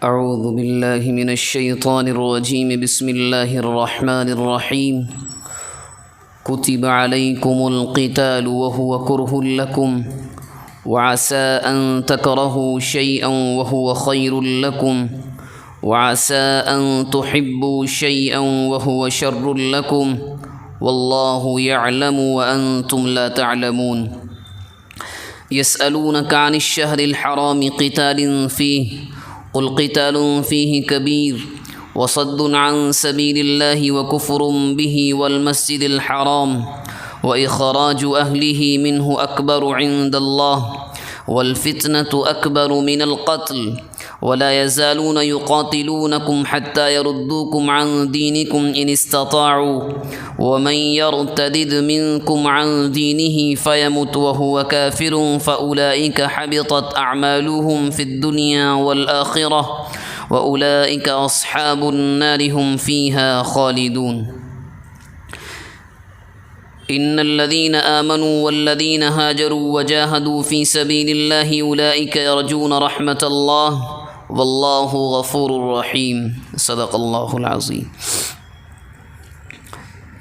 اعوذ باللہ من الشیطان الرجیم بسم اللہ الرحمن الرحیم کتب علیکم القتال وهو کرہ لکم وعسى أن تكرهوا شيئا وهو خير لكم وعسى أن تحبوا شيئا وهو شر لكم والله يعلم وأنتم لا تعلمون يسألونك عن الشهر الحرام قتال فيه قل قتال فيه كبير وصد عن سبيل الله وكفر به والمسجد الحرام وإخراج أهله منه أكبر عند الله والفتنة أكبر من القتل ولا يزالون يقاتلونكم حتى يردوكم عن دينكم إن استطاعوا ومن يرتد منكم عن دينه فيمت وهو كافر فأولئك حبطت أعمالهم في الدنيا والآخرة وأولئك أصحاب النار هم فيها خالدون إن الذين آمنوا والذين هاجروا وجاهدوا في سبيل الله أولئك يرجون رحمة الله والله غفور رحیم صدق اللہ العظیم۔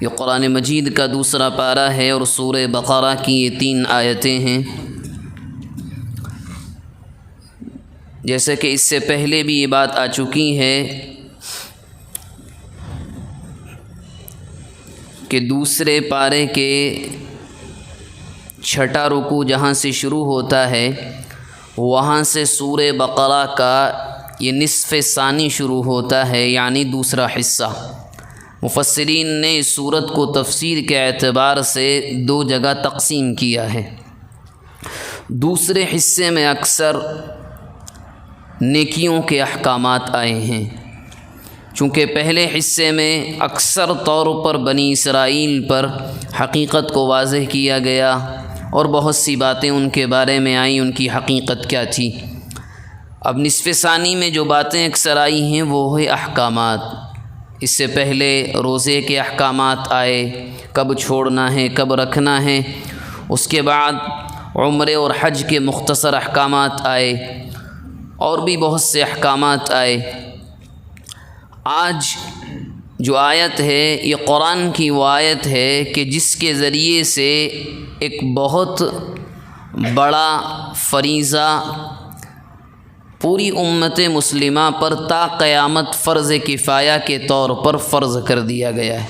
یہ قرآن مجید کا دوسرا پارہ ہے اور سورہ بقرہ کی یہ 3 آیتیں ہیں۔ جیسے کہ اس سے پہلے بھی یہ بات آ چکی ہے کہ دوسرے پارے کے 6واں رکوع جہاں سے شروع ہوتا ہے وہاں سے سورہ بقرہ کا یہ نصف ثانی شروع ہوتا ہے، یعنی دوسرا حصہ۔ مفسرین نے اس سورت کو تفسیر کے اعتبار سے 2 جگہ تقسیم کیا ہے۔ دوسرے حصے میں اکثر نیکیوں کے احکامات آئے ہیں، چونکہ پہلے حصے میں اکثر طور پر بنی اسرائیل پر حقیقت کو واضح کیا گیا اور بہت سی باتیں ان کے بارے میں آئیں، ان کی حقیقت کیا تھی۔ اب نصف ثانی میں جو باتیں اکثر آئی ہیں وہ ہے احکامات۔ اس سے پہلے روزے کے احکامات آئے، کب چھوڑنا ہے کب رکھنا ہے۔ اس کے بعد عمرے اور حج کے مختصر احکامات آئے اور بھی بہت سے احکامات آئے۔ آج جو آیت ہے یہ قرآن کی وہ آیت ہے کہ جس کے ذریعے سے ایک بہت بڑا فریضہ پوری امت مسلمہ پر تا قیامت فرض کفایہ کے طور پر فرض کر دیا گیا ہے،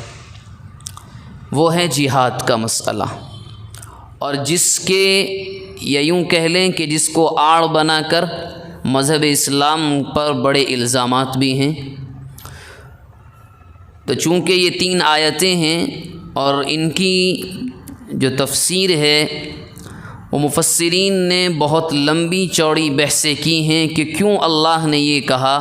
وہ ہے جہاد کا مسئلہ، اور جس کے یا یوں کہہ لیں کہ جس کو آڑ بنا کر مذہب اسلام پر بڑے الزامات بھی ہیں۔ تو چونکہ یہ 3 آیتیں ہیں اور ان کی جو تفسیر ہے وہ مفسرین نے بہت لمبی چوڑی بحثیں کی ہیں کہ کیوں اللہ نے یہ کہا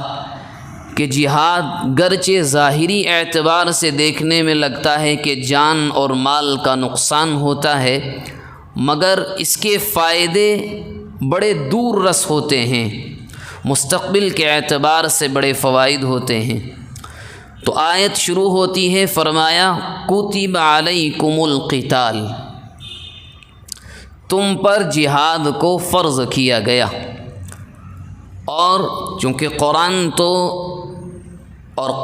کہ جہاد گرچہ ظاہری اعتبار سے دیکھنے میں لگتا ہے کہ جان اور مال کا نقصان ہوتا ہے، مگر اس کے فائدے بڑے دور رس ہوتے ہیں، مستقبل کے اعتبار سے بڑے فوائد ہوتے ہیں۔ تو آیت شروع ہوتی ہے، فرمایا کتب علیکم القتال، تم پر جہاد کو فرض کیا گیا۔ اور چونکہ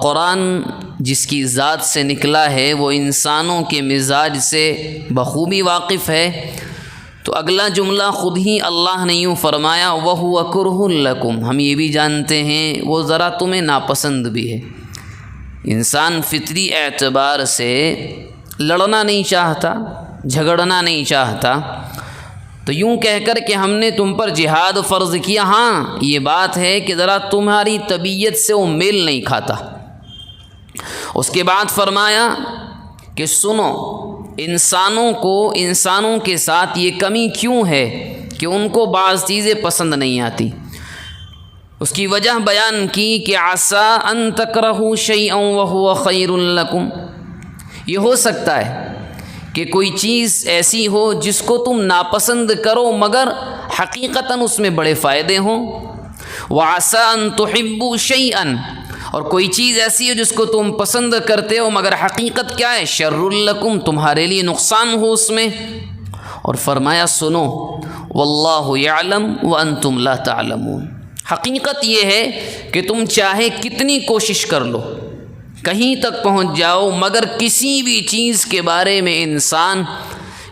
قرآن جس کی ذات سے نکلا ہے وہ انسانوں کے مزاج سے بخوبی واقف ہے، تو اگلا جملہ خود ہی اللہ نے یوں فرمایا وَهُوَ كُرْهٌ لَكُمْ، ہم یہ بھی جانتے ہیں وہ ذرا تمہیں ناپسند بھی ہے۔ انسان فطری اعتبار سے لڑنا نہیں چاہتا، جھگڑنا نہیں چاہتا، تو یوں کہہ کر کہ ہم نے تم پر جہاد فرض کیا، ہاں یہ بات ہے کہ ذرا تمہاری طبیعت سے وہ میل نہیں کھاتا۔ اس کے بعد فرمایا کہ سنو، انسانوں کے ساتھ یہ کمی کیوں ہے کہ ان کو بعض چیزیں پسند نہیں آتی۔ اس کی وجہ بیان کی کہ عسیٰ ان تکرہوا شیئا وہو خیر لکم، یہ ہو سکتا ہے کہ کوئی چیز ایسی ہو جس کو تم ناپسند کرو مگر حقیقتاً اس میں بڑے فائدے ہوں، وعسیٰ ان تحبوا شیئا، اور کوئی چیز ایسی ہو جس کو تم پسند کرتے ہو مگر حقیقت کیا ہے شر لکم، تمہارے لیے نقصان ہو اس میں۔ اور فرمایا سنو واللہ یعلم وانتم لا تعلمون، حقیقت یہ ہے کہ تم چاہے کتنی کوشش کر لو، کہیں تک پہنچ جاؤ، مگر کسی بھی چیز کے بارے میں انسان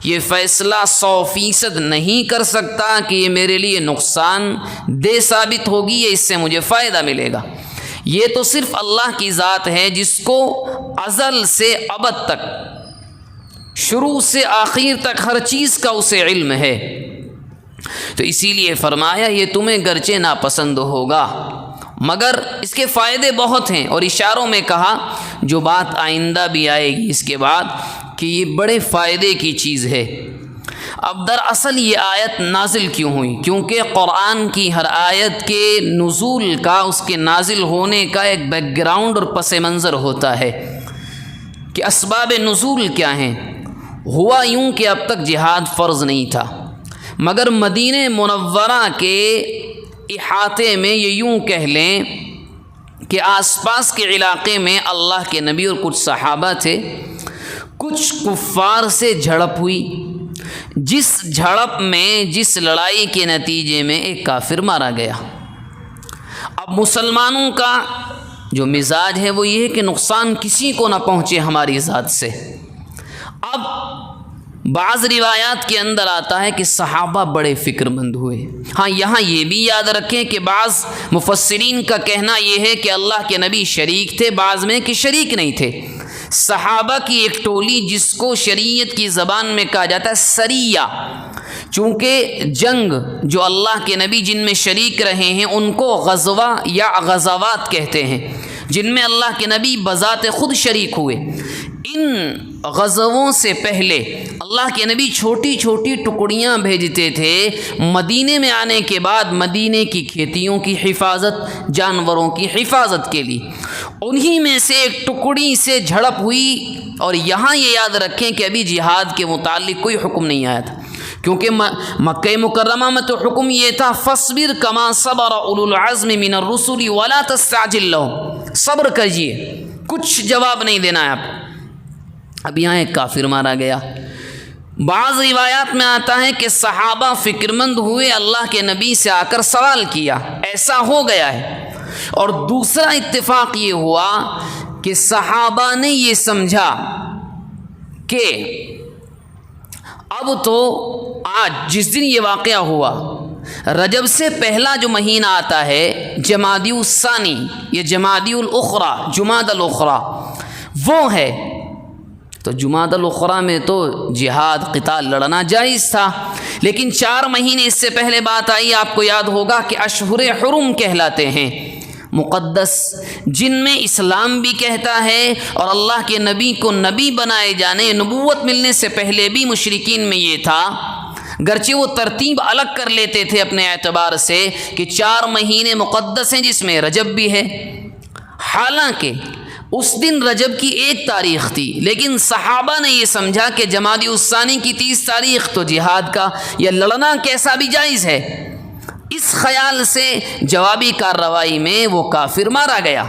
یہ فیصلہ 100% نہیں کر سکتا کہ یہ میرے لیے نقصان دہ ثابت ہوگی یا اس سے مجھے فائدہ ملے گا۔ یہ تو صرف اللہ کی ذات ہے جس کو ازل سے ابد تک، شروع سے آخر تک ہر چیز کا اسے علم ہے۔ تو اسی لیے فرمایا یہ تمہیں گرچہ ناپسند ہوگا مگر اس کے فائدے بہت ہیں، اور اشاروں میں کہا جو بات آئندہ بھی آئے گی اس کے بعد کہ یہ بڑے فائدے کی چیز ہے۔ اب دراصل یہ آیت نازل کیوں ہوئی؟ کیونکہ قرآن کی ہر آیت کے نزول کا، اس کے نازل ہونے کا ایک بیک گراؤنڈ اور پس منظر ہوتا ہے کہ اسباب نزول کیا ہیں۔ ہوا یوں کہ اب تک جہاد فرض نہیں تھا، مگر مدینہ منورہ کے احاطے میں یہ یوں کہہ لیں کہ آس پاس کے علاقے میں اللہ کے نبی اور کچھ صحابہ تھے، کچھ کفار سے جھڑپ ہوئی، جس جھڑپ میں، جس لڑائی کے نتیجے میں ایک کافر مارا گیا۔ اب مسلمانوں کا جو مزاج ہے وہ یہ ہے کہ نقصان کسی کو نہ پہنچے ہماری ذات سے۔ اب بعض روایات کے اندر آتا ہے کہ صحابہ بڑے فکر مند ہوئے۔ ہاں یہاں یہ بھی یاد رکھیں کہ بعض مفسرین کا کہنا یہ ہے کہ اللہ کے نبی شریک تھے، بعض میں کہ شریک نہیں تھے۔ صحابہ کی ایک ٹولی جس کو شریعت کی زبان میں کہا جاتا ہے سریہ، چونکہ جنگ جو اللہ کے نبی جن میں شریک رہے ہیں ان کو غزوہ یا غزوات کہتے ہیں، جن میں اللہ کے نبی بذات خود شریک ہوئے۔ ان غزووں سے پہلے اللہ کے نبی چھوٹی چھوٹی ٹکڑیاں بھیجتے تھے مدینے میں آنے کے بعد مدینے کی کھیتیوں کی حفاظت، جانوروں کی حفاظت کے لیے۔ انہی میں سے ایک ٹکڑی سے جھڑپ ہوئی، اور یہاں یہ یاد رکھیں کہ ابھی جہاد کے متعلق کوئی حکم نہیں آیا تھا، کیونکہ مکہ مکرمہ میں تو حکم یہ تھا فاصبر کما صبر اولو العزم من الرسل ولا تستعجل لهم، صبر کیجیے، کچھ جواب نہیں دینا ہے آپ۔ اب یہاں ایک کافر مارا گیا۔ بعض روایات میں آتا ہے کہ صحابہ فکر مند ہوئے، اللہ کے نبی سے آ کر سوال کیا، ایسا ہو گیا ہے۔ اور دوسرا اتفاق یہ ہوا کہ صحابہ نے یہ سمجھا کہ اب تو آج جس دن یہ واقعہ ہوا، رجب سے پہلا جو مہینہ آتا ہے جمادی الثانی یا جمادی الاخری، جمادی الاخری وہ ہے، تو جمادی الاخری میں تو جہاد قتال لڑنا جائز تھا، لیکن 4 مہینے اس سے پہلے بات آئی، آپ کو یاد ہوگا کہ اشہر حرم کہلاتے ہیں، مقدس، جن میں اسلام بھی کہتا ہے اور اللہ کے نبی کو نبی بنائے جانے، نبوت ملنے سے پہلے بھی مشرکین میں یہ تھا، گرچہ وہ ترتیب الگ کر لیتے تھے اپنے اعتبار سے کہ 4 مہینے مقدس ہیں جس میں رجب بھی ہے، حالانکہ اس دن رجب کی 1 تاریخ تھی، لیکن صحابہ نے یہ سمجھا کہ جمادی الثانی کی 30 تاریخ تو جہاد کا یا لڑنا کیسا بھی جائز ہے۔ اس خیال سے جوابی کارروائی میں وہ کافر مارا گیا۔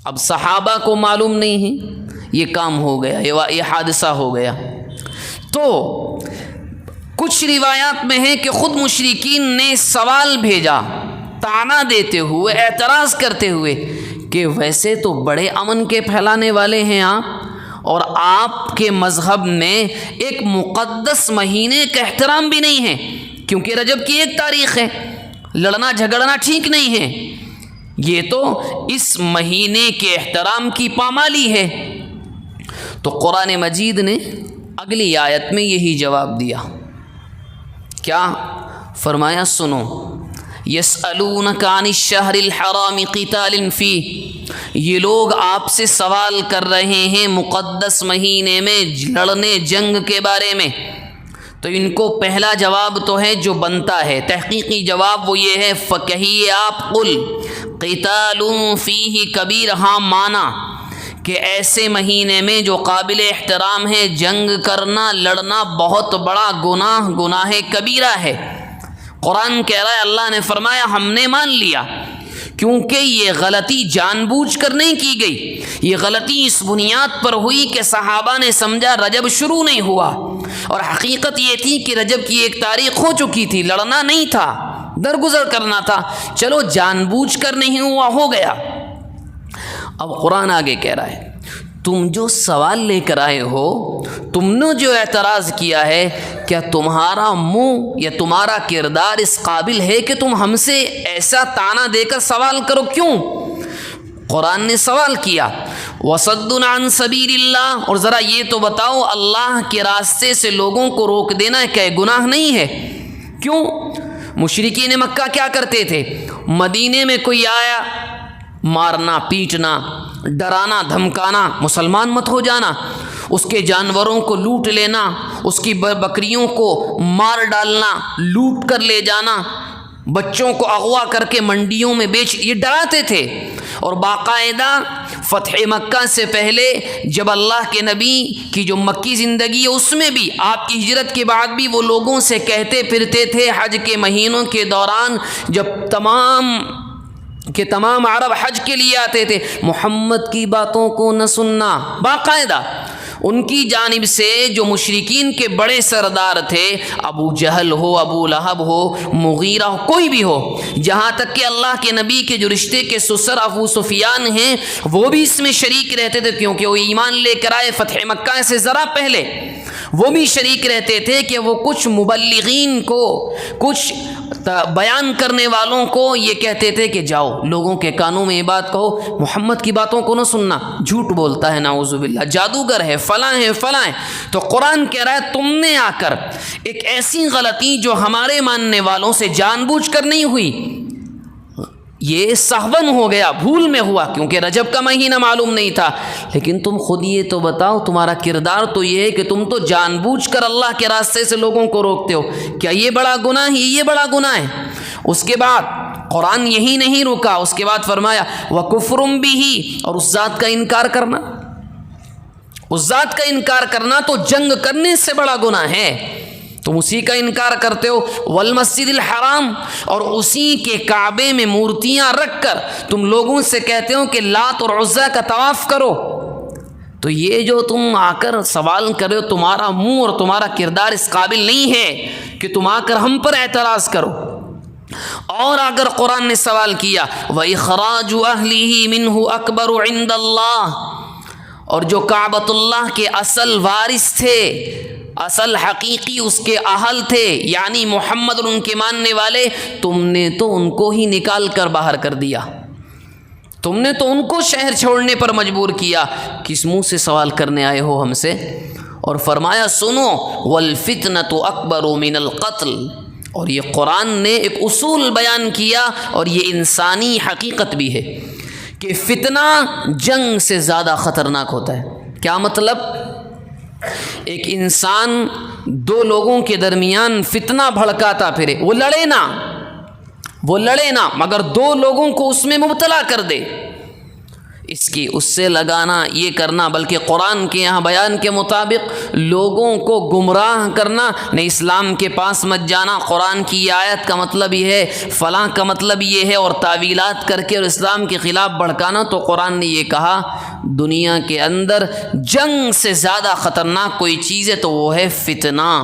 اب صحابہ کو معلوم نہیں ہے، یہ کام ہو گیا، یہ حادثہ ہو گیا۔ تو کچھ روایات میں ہے کہ خود مشرکین نے سوال بھیجا، طعنہ دیتے ہوئے، اعتراض کرتے ہوئے کہ ویسے تو بڑے امن کے پھیلانے والے ہیں آپ، اور آپ کے مذہب میں ایک مقدس مہینے کا احترام بھی نہیں ہے، کیونکہ رجب کی 1 تاریخ ہے، لڑنا جھگڑنا ٹھیک نہیں ہے، یہ تو اس مہینے کے احترام کی پامالی ہے۔ تو قرآن مجید نے اگلی آیت میں یہی جواب دیا، کیا فرمایا؟ سنو، یسألونک عن الشہر الحرام قتال فیہ، یہ لوگ آپ سے سوال کر رہے ہیں مقدس مہینے میں لڑنے، جنگ کے بارے میں۔ تو ان کو پہلا جواب تو ہے جو بنتا ہے، تحقیقی جواب وہ یہ ہے، فکہیے آپ، قل قتال فیہ کبیر، ہاں مانا کہ ایسے مہینے میں جو قابل احترام ہے جنگ کرنا، لڑنا بہت بڑا گناہ کبیرہ ہے۔ قرآن کہہ رہا ہے، اللہ نے فرمایا ہم نے مان لیا، کیونکہ یہ غلطی جان بوجھ کر نہیں کی گئی، یہ غلطی اس بنیاد پر ہوئی کہ صحابہ نے سمجھا رجب شروع نہیں ہوا، اور حقیقت یہ تھی کہ رجب کی 1 تاریخ ہو چکی تھی، لڑنا نہیں تھا، درگزر کرنا تھا، چلو جان بوجھ کر نہیں ہوا، ہو گیا۔ اب قرآن آگے کہہ رہا ہے تم جو سوال لے کر آئے ہو، تم نے جو اعتراض کیا ہے، کیا تمہارا منہ یا تمہارا کردار اس قابل ہے کہ تم ہم سے ایسا طعنہ دے کر سوال کرو؟ کیوں؟ قرآن نے سوال کیا وَصَدٌّ عَن سَبِيلِ اللَّهِ، اور ذرا یہ تو بتاؤ اللہ کے راستے سے لوگوں کو روک دینا کیا گناہ نہیں ہے؟ کیوں؟ مشرکین مکہ کیا کرتے تھے؟ مدینے میں کوئی آیا، مارنا پیٹنا، ڈرانا دھمکانا، مسلمان مت ہو جانا، اس کے جانوروں کو لوٹ لینا، اس کی بکریوں کو مار ڈالنا، لوٹ کر لے جانا، بچوں کو اغوا کر کے منڈیوں میں بیچ، یہ ڈراتے تھے۔ اور باقاعدہ فتح مکہ سے پہلے جب اللہ کے نبی کی جو مکی زندگی ہے اس میں بھی، آپ کی ہجرت کے بعد بھی وہ لوگوں سے کہتے پھرتے تھے، حج کے مہینوں کے دوران جب تمام عرب حج کے لیے آتے تھے، محمد کی باتوں کو نہ سننا۔ باقاعدہ ان کی جانب سے جو مشرکین کے بڑے سردار تھے، ابو جہل ہو، ابو لہب ہو، مغیرہ ہو، کوئی بھی ہو، جہاں تک کہ اللہ کے نبی کے جو رشتے کے سسر ابو سفیان ہیں وہ بھی اس میں شریک رہتے تھے، کیونکہ وہ ایمان لے کر آئے فتح مکہ سے ذرا پہلے، وہ بھی شریک رہتے تھے کہ وہ کچھ مبلغین کو، کچھ بیان کرنے والوں کو یہ کہتے تھے کہ جاؤ لوگوں کے کانوں میں یہ بات کہو، محمد کی باتوں کو نہ سننا، جھوٹ بولتا ہے، نعوذ باللہ، جادوگر ہے، فلاں ہے فلاں ہے۔ تو قرآن کہہ رہا ہے تم نے آ کر ایک ایسی غلطی جو ہمارے ماننے والوں سے جان بوجھ کر نہیں ہوئی، یہ سہون ہو گیا، بھول میں ہوا، کیونکہ رجب کا مہینہ معلوم نہیں تھا، لیکن تم خود یہ تو بتاؤ، تمہارا کردار تو یہ ہے کہ تم تو جان بوجھ کر اللہ کے راستے سے لوگوں کو روکتے ہو، کیا یہ بڑا گناہ ہے؟ یہ بڑا گناہ ہے۔ اس کے بعد قرآن یہی نہیں رکا، اس کے بعد فرمایا وَكُفْرٌ بِهِ، اور اس ذات کا انکار کرنا، اس ذات کا انکار کرنا تو جنگ کرنے سے بڑا گناہ ہے، تم اسی کا انکار کرتے ہو، والمسجد الحرام، اور اسی کے کعبے میں مورتیاں رکھ کر تم لوگوں سے کہتے ہو کہ لات اور عزا کا طواف کرو۔ تو یہ جو تم آ کر سوال کرے ہو، تمہارا منہ اور تمہارا کردار اس قابل نہیں ہے کہ تم آ کر ہم پر اعتراض کرو۔ اور اگر قرآن نے سوال کیا وَإِخْرَاجُ أَهْلِهِ مِنْهُ أَكْبَرُ عِنْدَ اللَّهِ، اور جو کعبۃ اللہ کے اصل وارث تھے، اصل حقیقی اس کے اہل تھے، یعنی محمد اور ان کے ماننے والے، تم نے تو ان کو ہی نکال کر باہر کر دیا، تم نے تو ان کو شہر چھوڑنے پر مجبور کیا، کس منہ سے سوال کرنے آئے ہو ہم سے؟ اور فرمایا سنو وَالْفِتْنَةُ أَكْبَرُ مِنَ الْقَتْلِ، اور یہ قرآن نے ایک اصول بیان کیا، اور یہ انسانی حقیقت بھی ہے کہ فتنہ جنگ سے زیادہ خطرناک ہوتا ہے۔ کیا مطلب؟ ایک انسان دو لوگوں کے درمیان فتنہ بھڑکاتا پھرے، وہ لڑے نا مگر دو لوگوں کو اس میں مبتلا کر دے، اس سے لگانا، یہ کرنا، بلکہ قرآن کے یہاں بیان کے مطابق لوگوں کو گمراہ کرنا، نہیں اسلام کے پاس مت جانا، قرآن کی یہ آیت کا مطلب یہ ہے، فلاں کا مطلب یہ ہے، اور تعویلات کر کے اور اسلام کے خلاف بھڑکانا۔ تو قرآن نے یہ کہا دنیا کے اندر جنگ سے زیادہ خطرناک کوئی چیز ہے تو وہ ہے فتنہ،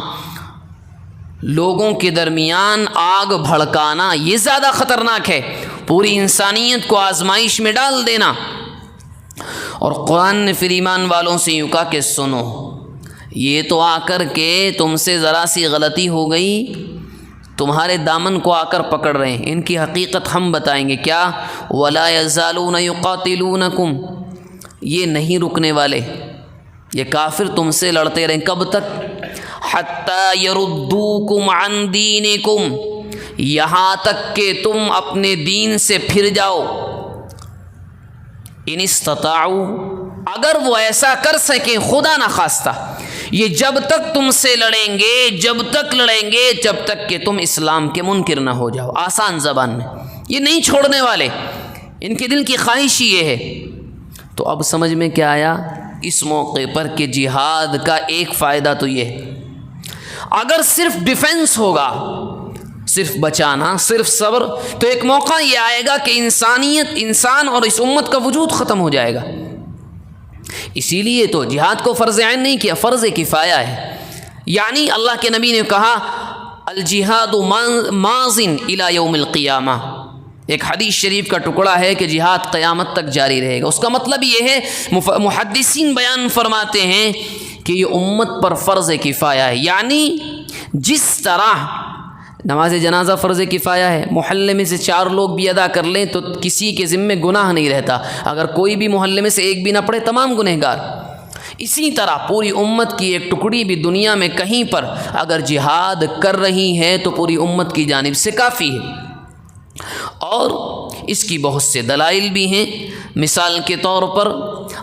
لوگوں کے درمیان آگ بھڑکانا، یہ زیادہ خطرناک ہے، پوری انسانیت کو آزمائش میں ڈال دینا۔ اور قرآن نے پھر ایمان والوں سے یوں کہا کہ سنو، یہ تو آ کر کے تم سے ذرا سی غلطی ہو گئی، تمہارے دامن کو آ کر پکڑ رہے ہیں، ان کی حقیقت ہم بتائیں گے۔ کیا؟ وَلَا يَزَالُونَ يُقَاتِلُونَكُمْ، یہ نہیں رکنے والے، یہ کافر تم سے لڑتے رہیں، کب تک؟ حَتَّى يَرُدُّوكُمْ عَنْ دِينِكُمْ، یہاں تک کہ تم اپنے دین سے پھر جاؤ۔ ان استطاعوا، اگر وہ ایسا کر سکیں، خدا نخواستہ، یہ جب تک تم سے لڑیں گے، جب تک کہ تم اسلام کے منکر نہ ہو جاؤ۔ آسان زبان میں یہ نہیں چھوڑنے والے، ان کے دل کی خواہش یہ ہے۔ تو اب سمجھ میں کیا آیا اس موقع پر کہ جہاد کا ایک فائدہ تو یہ ہے، اگر صرف ڈیفنس ہوگا، صرف بچانا، صرف صبر، تو ایک موقع یہ آئے گا کہ انسان اور اس امت کا وجود ختم ہو جائے گا۔ اسی لیے تو جہاد کو فرض عین نہیں کیا، فرض کفایہ ہے، یعنی اللہ کے نبی نے کہا الجہاد ماضٍ الی یوم القیامہ، ایک حدیث شریف کا ٹکڑا ہے کہ جہاد قیامت تک جاری رہے گا۔ اس کا مطلب یہ ہے، محدثین بیان فرماتے ہیں کہ یہ امت پر فرض کفایہ ہے، یعنی جس طرح نماز جنازہ فرض کفایہ ہے، محلے میں سے 4 لوگ بھی ادا کر لیں تو کسی کے ذمے گناہ نہیں رہتا، اگر کوئی بھی محلے میں سے ایک بھی نہ پڑھے تمام گنہگار۔ اسی طرح پوری امت کی ایک ٹکڑی بھی دنیا میں کہیں پر اگر جہاد کر رہی ہے تو پوری امت کی جانب سے کافی ہے۔ اور اس کی بہت سے دلائل بھی ہیں، مثال کے طور پر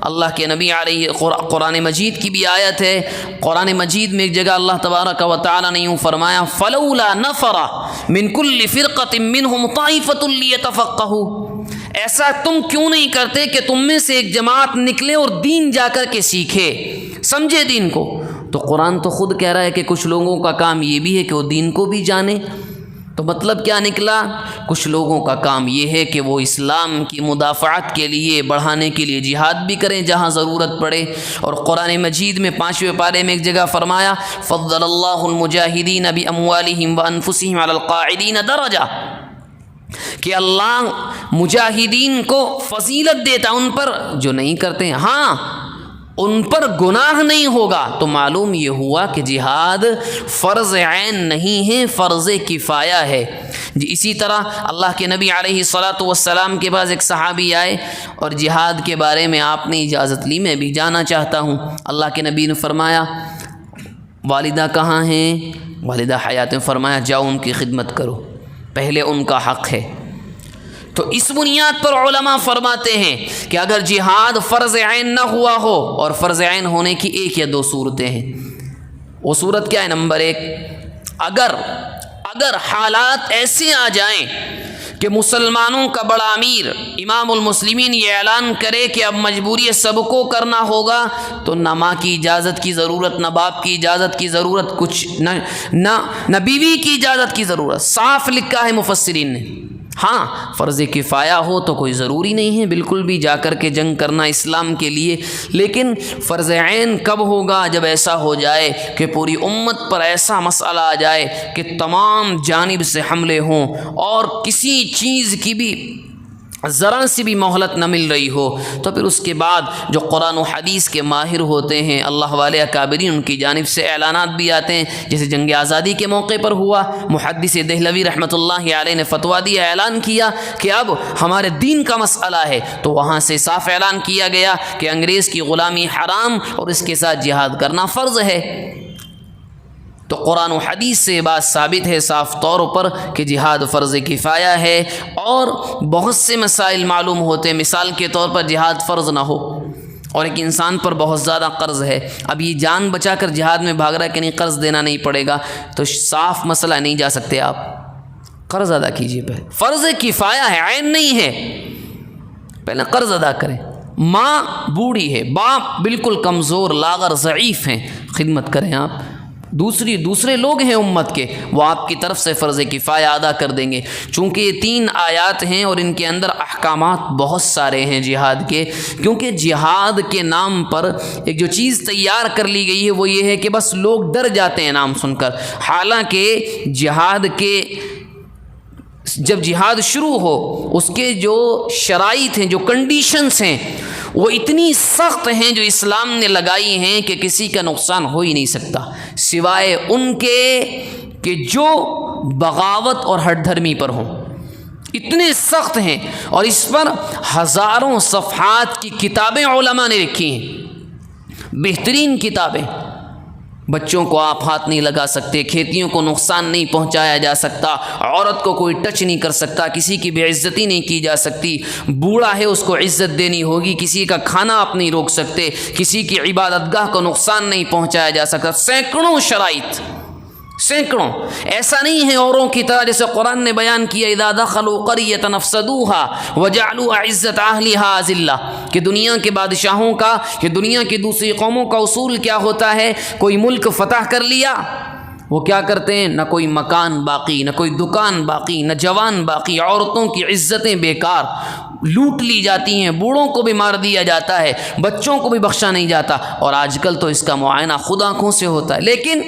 اللہ کے نبی علیہ قرآن مجید کی بھی آیت ہے، قرآن مجید میں ایک جگہ اللہ تبارک و تعالی نے یوں فرمایا فلولا نفر من کل فرقۃ منہم طائفۃ لیتفقہوا، ایسا تم کیوں نہیں کرتے کہ تم میں سے ایک جماعت نکلے اور دین جا کر کے سیکھے، سمجھے دین کو۔ تو قرآن تو خود کہہ رہا ہے کہ کچھ لوگوں کا کام یہ بھی ہے کہ وہ دین کو بھی جانے، تو مطلب کیا نکلا؟ کچھ لوگوں کا کام یہ ہے کہ وہ اسلام کی مدافعت کے لیے، بڑھانے کے لیے جہاد بھی کریں جہاں ضرورت پڑے۔ اور قرآن مجید میں 5ویں پارے میں ایک جگہ فرمایا فضل اللہ المجاہدین باموالہم وانفسہم علی القاعدین درجہ، کہ اللہ مجاہدین کو فضیلت دیتا ان پر جو نہیں کرتے ہیں، ہاں ان پر گناہ نہیں ہوگا۔ تو معلوم یہ ہوا کہ جہاد فرض عین نہیں ہے، فرض کفایہ ہے۔ اسی طرح اللہ کے نبی علیہ السلام کے پاس ایک صحابی آئے اور جہاد کے بارے میں آپ نے اجازت لی، میں بھی جانا چاہتا ہوں۔ اللہ کے نبی نے فرمایا والدہ کہاں ہیں؟ والدہ حیات میں۔ فرمایا جاؤ ان کی خدمت کرو، پہلے ان کا حق ہے۔ تو اس بنیاد پر علماء فرماتے ہیں کہ اگر جہاد فرض عین نہ ہوا ہو، اور فرض عین ہونے کی 1 یا 2 صورتیں ہیں، وہ صورت کیا ہے؟ نمبر 1، اگر حالات ایسے آ جائیں کہ مسلمانوں کا بڑا امیر امام المسلمین یہ اعلان کرے کہ اب مجبوری ہے، سب کو کرنا ہوگا، تو نہ ماں کی اجازت کی ضرورت، نہ باپ کی اجازت کی ضرورت، کچھ نہ بیوی کی اجازت کی ضرورت، صاف لکھا ہے مفسرین نے۔ ہاں فرض کفایہ ہو تو کوئی ضروری نہیں ہے بالکل بھی جا کر کے جنگ کرنا اسلام کے لیے، لیکن فرض عین کب ہوگا؟ جب ایسا ہو جائے کہ پوری امت پر ایسا مسئلہ آ جائے کہ تمام جانب سے حملے ہوں اور کسی چیز کی بھی ذرا سی بھی مہلت نہ مل رہی ہو، تو پھر اس کے بعد جو قرآن و حدیث کے ماہر ہوتے ہیں، اللہ والے اکابرین، ان کی جانب سے اعلانات بھی آتے ہیں، جیسے جنگ آزادی کے موقع پر ہوا، محدث دہلوی رحمۃ اللہ علیہ نے فتویٰ دیا، اعلان کیا کہ اب ہمارے دین کا مسئلہ ہے، تو وہاں سے صاف اعلان کیا گیا کہ انگریز کی غلامی حرام اور اس کے ساتھ جہاد کرنا فرض ہے۔ تو قرآن و حدیث سے بات ثابت ہے صاف طور پر کہ جہاد فرض کفایہ ہے، اور بہت سے مسائل معلوم ہوتے ہیں، مثال کے طور پر جہاد فرض نہ ہو اور ایک انسان پر بہت زیادہ قرض ہے، اب یہ جان بچا کر جہاد میں بھاگ رہا ہے کہ نہیں قرض دینا نہیں پڑے گا، تو صاف مسئلہ نہیں جا سکتے آپ، قرض ادا کیجیے، پہلے فرض کفایہ ہے، عین نہیں ہے، پہلے قرض ادا کریں۔ ماں بوڑھی ہے، باپ بالکل کمزور لاغر ضعیف ہیں، خدمت کریں آپ۔ دوسرے لوگ ہیں امت کے، وہ آپ کی طرف سے فرض کفایہ ادا کر دیں گے۔ چونکہ یہ 3 آیات ہیں اور ان کے اندر احکامات بہت سارے ہیں جہاد کے، کیونکہ جہاد کے نام پر ایک جو چیز تیار کر لی گئی ہے وہ یہ ہے کہ بس لوگ ڈر جاتے ہیں نام سن کر، حالانکہ جب جہاد شروع ہو اس کے جو شرائط ہیں، جو کنڈیشنز ہیں، وہ اتنی سخت ہیں جو اسلام نے لگائی ہیں کہ کسی کا نقصان ہو ہی نہیں سکتا سوائے ان کے کہ جو بغاوت اور ہٹ دھرمی پر ہوں، اتنے سخت ہیں، اور اس پر ہزاروں صفحات کی کتابیں علماء نے لکھی ہیں، بہترین کتابیں۔ بچوں کو آپ ہاتھ نہیں لگا سکتے، کھیتیوں کو نقصان نہیں پہنچایا جا سکتا، عورت کو کوئی ٹچ نہیں کر سکتا، کسی کی بے عزتی نہیں کی جا سکتی، بوڑھا ہے اس کو عزت دینی ہوگی، کسی کا کھانا آپ نہیں روک سکتے، کسی کی عبادت گاہ کو نقصان نہیں پہنچایا جا سکتا، سینکڑوں شرائط، سینکڑوں۔ ایسا نہیں ہے اوروں کی طرح جیسے قرآن نے بیان کیا اذا دخلوا قریۃ افسدوها وجعلوا عزت اہلها اذلہ، کہ دنیا کے بادشاہوں کا، کہ دنیا کی دوسری قوموں کا اصول کیا ہوتا ہے، کوئی ملک فتح کر لیا وہ کیا کرتے ہیں، نہ کوئی مکان باقی، نہ کوئی دکان باقی، نہ جوان باقی، عورتوں کی عزتیں بیکار، لوٹ لی جاتی ہیں، بوڑھوں کو بھی مار دیا جاتا ہے، بچوں کو بھی بخشا نہیں جاتا، اور آج کل تو اس کا معائنہ خود آنکھوں سے ہوتا ہے۔ لیکن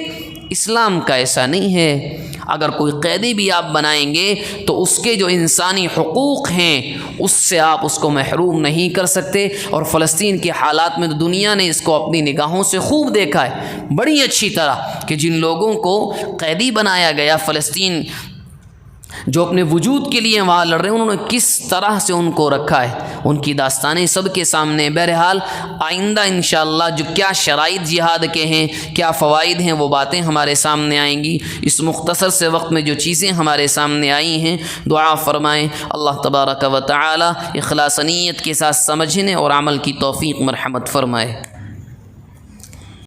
اسلام کا ایسا نہیں ہے۔ اگر کوئی قیدی بھی آپ بنائیں گے تو اس کے جو انسانی حقوق ہیں اس سے آپ اس کو محروم نہیں کر سکتے۔ اور فلسطین کے حالات میں تو دنیا نے اس کو اپنی نگاہوں سے خوب دیکھا ہے بڑی اچھی طرح کہ جن لوگوں کو قیدی بنایا گیا فلسطین جو اپنے وجود کے لیے وہاں لڑ رہے ہیں، انہوں نے کس طرح سے ان کو رکھا ہے، ان کی داستانیں سب کے سامنے۔ بہرحال آئندہ انشاءاللہ جو کیا شرائط جہاد کے ہیں، کیا فوائد ہیں، وہ باتیں ہمارے سامنے آئیں گی۔ اس مختصر سے وقت میں جو چیزیں ہمارے سامنے آئی ہیں دعا فرمائیں اللہ تبارک و تعالی اخلاص نیت کے ساتھ سمجھنے اور عمل کی توفیق مرحمت فرمائے۔